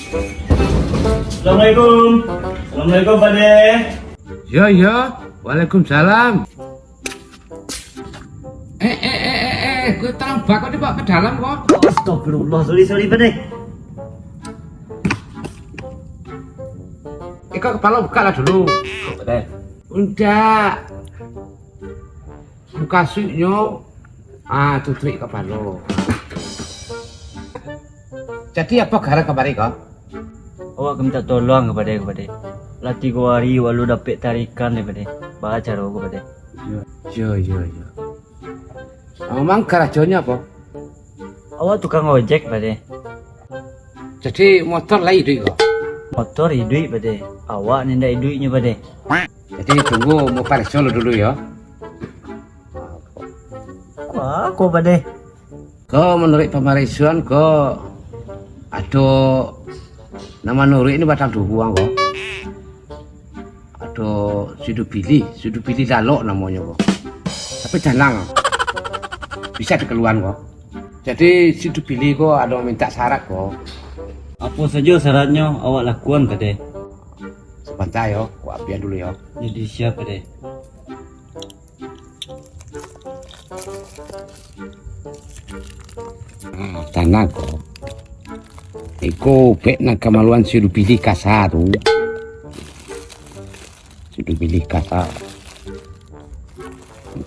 Assalamualaikum. Assalamualaikum Pak De. Ya, waalaikumsalam. Gue tolong bakal dibawa ke dalam kok. Astagfirullah, sorry Pak De. Kok kepala buka lah dulu. Pak De. Udah. Buka suiknya. Tutrik kepala. Jadi apa gara kemarin kok? Awak minta tolong kepada De. Latih gua hari walau dapat tarikan Pak De. Baca roh Pak De. Ya. Emang kerajaannya apa? Awak tukang ojek Pak De. Jadi motor lah itu kok. Motor hidup Pak De. Awak nindak hidupnya Pak De. Jadi tunggu mau parkir dulu ya. Wah, kok Pak De. Kau menurut pemarisan kau ada nama Nuri ini batang duhuang kok. Ada sudu pilih lalok namanya kok. Tapi jangan bisa dikeluhan kok. Jadi sudu pilih kok ada minta syarat kok. Apa saja syaratnya awak lakukan Pak De. Sebentar ya, kau apian dulu ya. Jadi siap Pak De. Tanah kok. Iko pek nak kemaluan sudu pilih kasar tu. Sudu pilih kasar.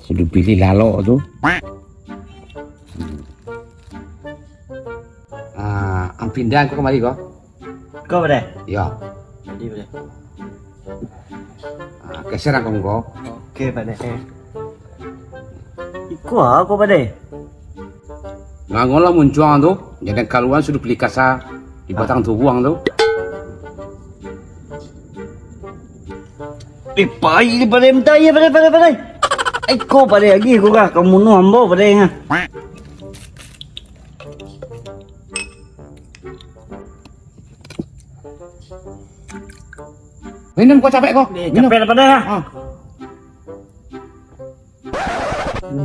Sudu pilih lalok tu. Pindah aku kemari kok. Kau Pak De. Ya, Jadi Pak De. geser aku kok. Oke Pak De. Iku aku Pak De. Ngangolah muncul tu, jadi kaluan sudah beli kasar di batang tubuang tu. Pai Pak De minta ya Pak De. Iku Pak De lagi aku kah kamu nu ambo Pak De ngah. Minum kok capek kok. Minum. Capek Pak De ha.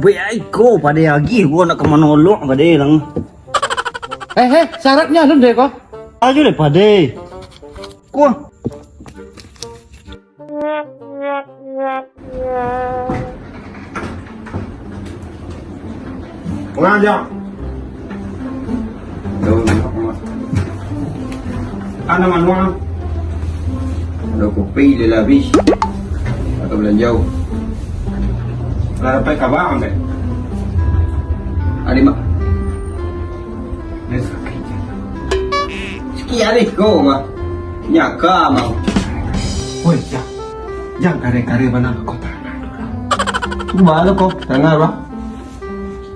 Baik ko Pak De lagi gua nak ke menolong Pak De lang. Syaratnya lu deh kok. Ayo deh Pak De. Ko. Ngajak. Ana manuang. Ada kopi dia habis atau belanjau Lara pe kabang deh. ada mak sekian ni kau mah nyaka mau Woi, yang kare-kare mana kota. Malu ko. tangan bah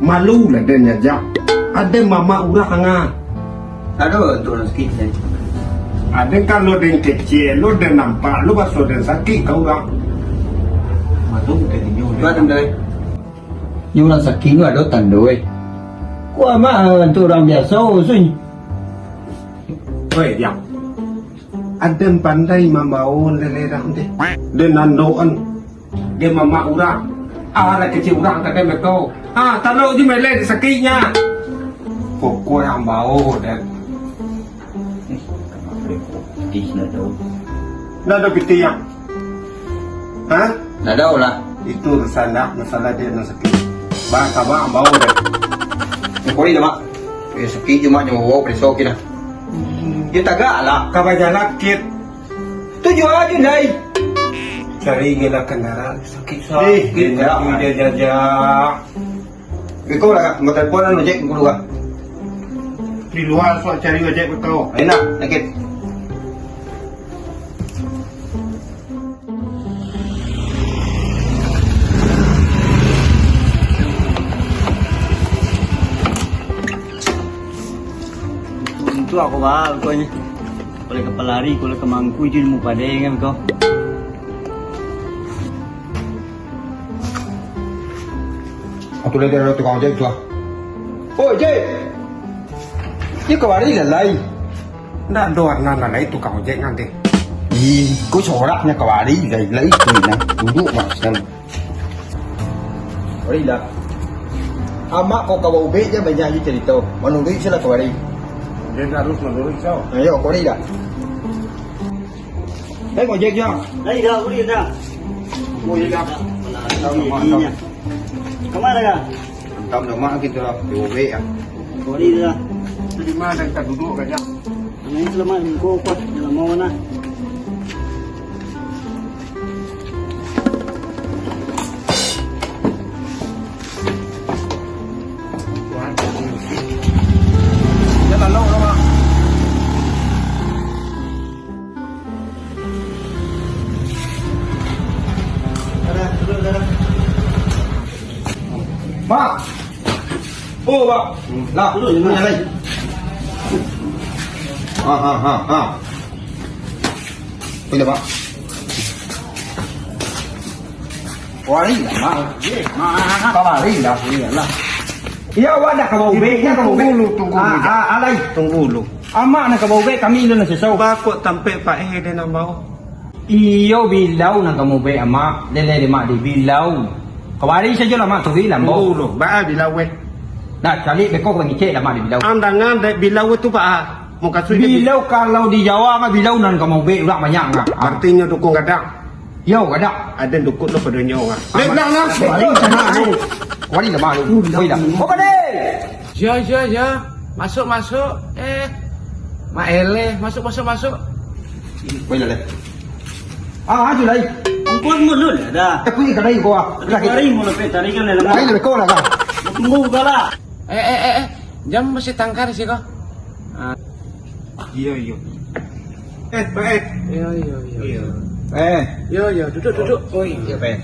Malu lah dia nyajak. Ada mama urah hanga. ada untuk nak sikit saya Ada kalau dia kecil, lu dia nampak, lu basuh dia sakit kau orang. Malu dia tinju. Dua tam đời nhưng là sakit nu ada tandoi Ko ama untuk orang biasa usuny. Woi, yang ada pandai membawa lele-lele deh. Dia nandoan, dia mama urah. Ada kecil urah kata mereka. Taruh je melek sakitnya. Pokok yang bawa dan di sana tahu nada piti yang. Hah? dah tahu lah Itu masalah dia yang sakit. Bangka bang bawa dan. yang kau ni dah mak sakit cuma yang bawa presok kita dia tagak lah Kabaja lakit. tujuh aja nai Cari ngilang kendaraan sakit Sakit, dia jajak. kau lah mau teleponan ojek kau dulu Di luar soal cari ojek betul. enak sakit Itu aku ba ko ni. Boleh ke pelari, boleh ke mangku je mu Pak De ngam ko. aku lihat ada tukang ojek tu oh ojek dia kau hari là lây Nggak doang nana lah itu kang ojek nanti. có soraknya kau hari lấy tiền này duduk mà xem hari lah amak kau kau ubek je banyak je cerita menunggu sila kau hari Dia harus menurut kau. Ayo, kau ni dah. Kau je je. Đây đâu, có đi ra. Mau je dah. Kemana kah? Tam dah mak kita diobek ah. Có đi ra. Di mana kita duduk kan ya? Ini selama ini kau kuat, dalam mau mana? Jalan lo mak. Mak. Oh, mak. Lah, Duduk je mana lagi? ha. Boleh mak. Wari dah mak. Kau wari dah lah. Ya, awak dah kau bek, ya kau bek. Tunggu. Alai. Tunggu lu. Amak nak kau bek kami lu nak sesau. Bakut tampe Pak dia nak mau. Iyo bilau nak kamu bek amak. Lele mak di bilau. Kau wari saja lah mak tu bilang Tunggu bau. lu. Ba bila we. Dah cari bekok bagi cek lah mak di bilau. Andangan dek bila tu Pak. Muka sudah. Bilau kalau di Jawa mah bilau nan kamu bek ulang banyak ngah. Artinya dukung kadang. Yo ada. Ada dukung lu pada nyawa. Lek nak. Wari sana lu. Wari dah mak lu. Oi dah. Apa deh? Ya. Masuk. Mak Ele, masuk. Oi dah leh. Haju lagi. Kuat mulu lah dah. Aku ni kadai kau ah. Hari mau lepas tarikan dalam. Ai le kau lah kan. Tunggu kala. Jam masih tangkar sih kok. Iya. Baik. Iya. Iya. Duduk. Oi. Ya ben.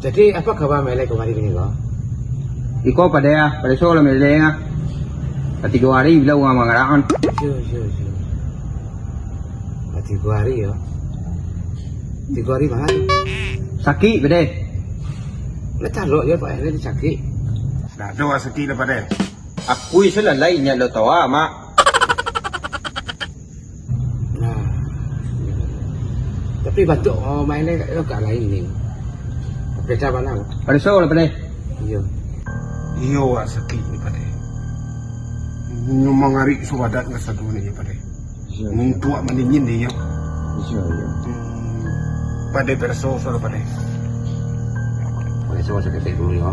Jadi apa kabar Mele kemarin ini kok? Iko pada solo melenga. Tadi 2 hari bilau ngah mangaraan. Yo. Mati 2 hari ya. 3 hari mana? Sakit bede. Letak lo ya Pak Ele sakit. Dah doa sekali pada. Aku isalah lainnya lo tahu mak. Nah. Tapi batuk Mele lo kat lain ni. Beda mana? Pada solo bede. Iya. Iya sakit ni pada. Nyumang hari suadat nggak satu ni pada. Tua mendingin dia. Iya. Pada perso pada. Boleh saya ketik dulu ya.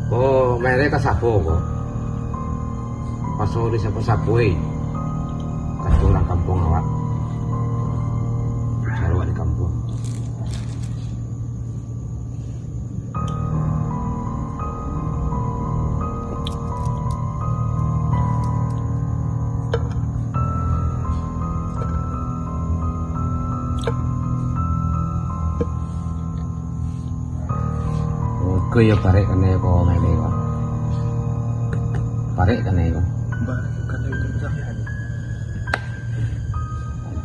Oh, Mele ka sapo ko. Pasuri sa pasapoi. Katurang kampung awak. Sarwa di kampung. Kaya parek kene ko Mele ko. Parek kene ko.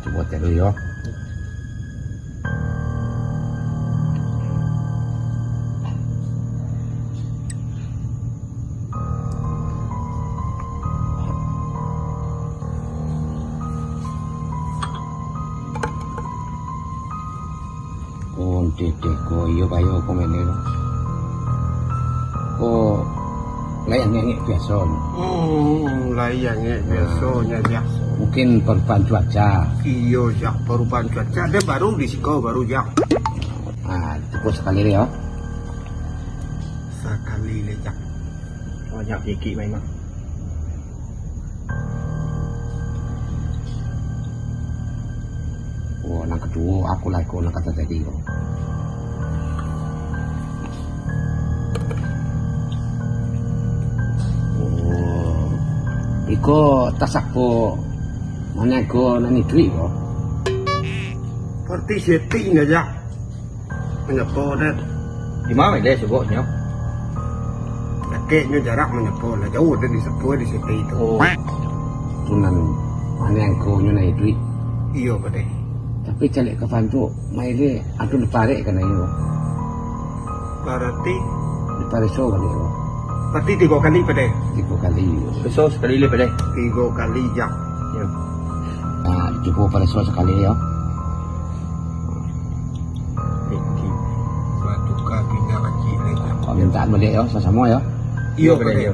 Coba cek dulu ya. Titik ko iyo bayo ko Mele ko. Ko layan ngek biasa. Layangnya biasanya ya. Mungkin perubahan cuaca. Iya ya perubahan cuaca. Dia baru di Siko baru ya. Ah, tepuk sekali ya. Sekali lejak. Banyak gigi memang. Oh, nang kedua aku lagi ko nang kata tadi ko. Oh, iko tasak ko mana ko nani duit ko. Seperti setting aja. Menyepo dan Di mana dia sebutnya? kakeknya jarak menyepo lah jauh dari sepuluh di setting itu. Oh. Tunan mana ko nani duit. Iya pada. Tapi calik ke pantu, maile aduh leparek kan ini. Berarti Leparek so kali ko. berarti 3 kali pada. 3 kali. Besok sekali lebih bede. 3 kali jak. Ya. Ah, Jumpa pada sekali ya. Suatu kabina kecil lagi. Kau mintaan balik ya, sama-sama ya. Iya pada iya.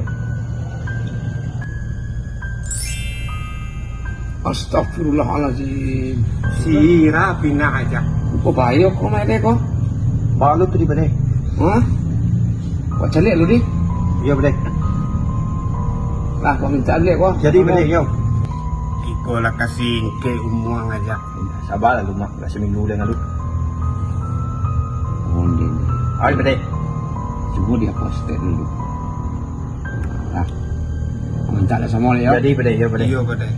Astagfirullahaladzim. Sira bina aja. Kau baik kau main kau? Balu tu di pada. Hah? Kau celik lu di? Iya pada. Lah kau minta balik kau. Jadi pada yo. Iko lah kasih ke umuang aja. Sabarlah lu mak, dah seminggu dengan lu. Ondin. Ai pada. Cuba dia poster dulu. Lah. Kau minta dah sama ya. Jadi pada iya pada. Iya pada.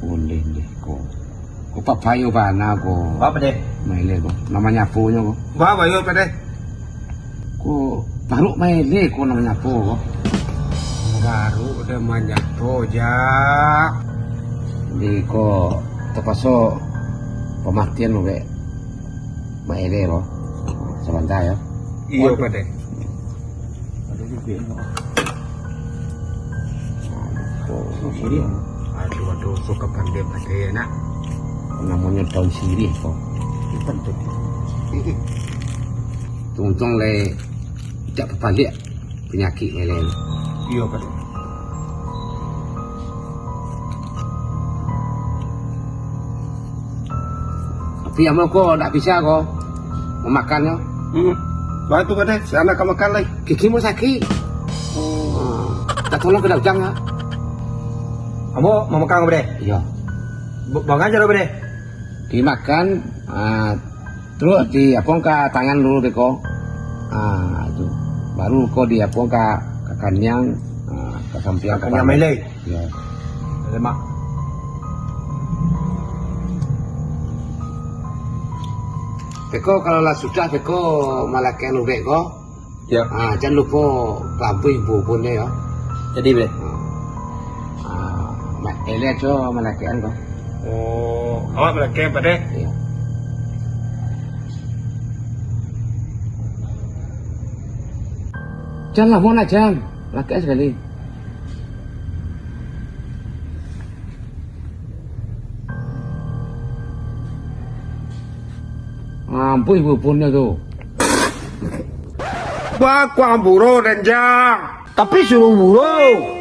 Ondin deh kau. Kau papayo ba na kau? Apa pada? Maile kau. Namanya punya kau. Bawa yo pada. Kau baru maile kau namanya apa kau? Baru udah banyak toja. Di kau terpaksa pematian lu be. Maile kau. Sebentar ya. Iya pada. Ada di bin. Kau sendiri. Aduh suka pandai pada nak. Namanya daun sirih kau. Penting. Tungtung le tidak berbalik penyakit lele. Iya pada. Tapi amal kau tak bisa kau memakannya. Bantu pada. Sana kau makan lagi. Gigi mau sakit. Tak tolong ke dagang ya? Kamu mau makan pada? Iya. Bang aja lo pada. Dimakan, terus di apa ke tangan dulu deh kau. Itu. Baru kau di apa ke kanyang, ke samping ke Kanya mele. Ya. Lemak. Beko kalau lah sudah beko malah kayak lu beko. Ya. Jangan lupa lampu ibu punya ya. Jadi pada. Ele cho malakian kau. Oh, awak mereka pada. Iya. Jangan lah mau jam. Laki sekali. Ampun ibu punya tu. Wah, kuang buru dan jang. Tapi suruh burung.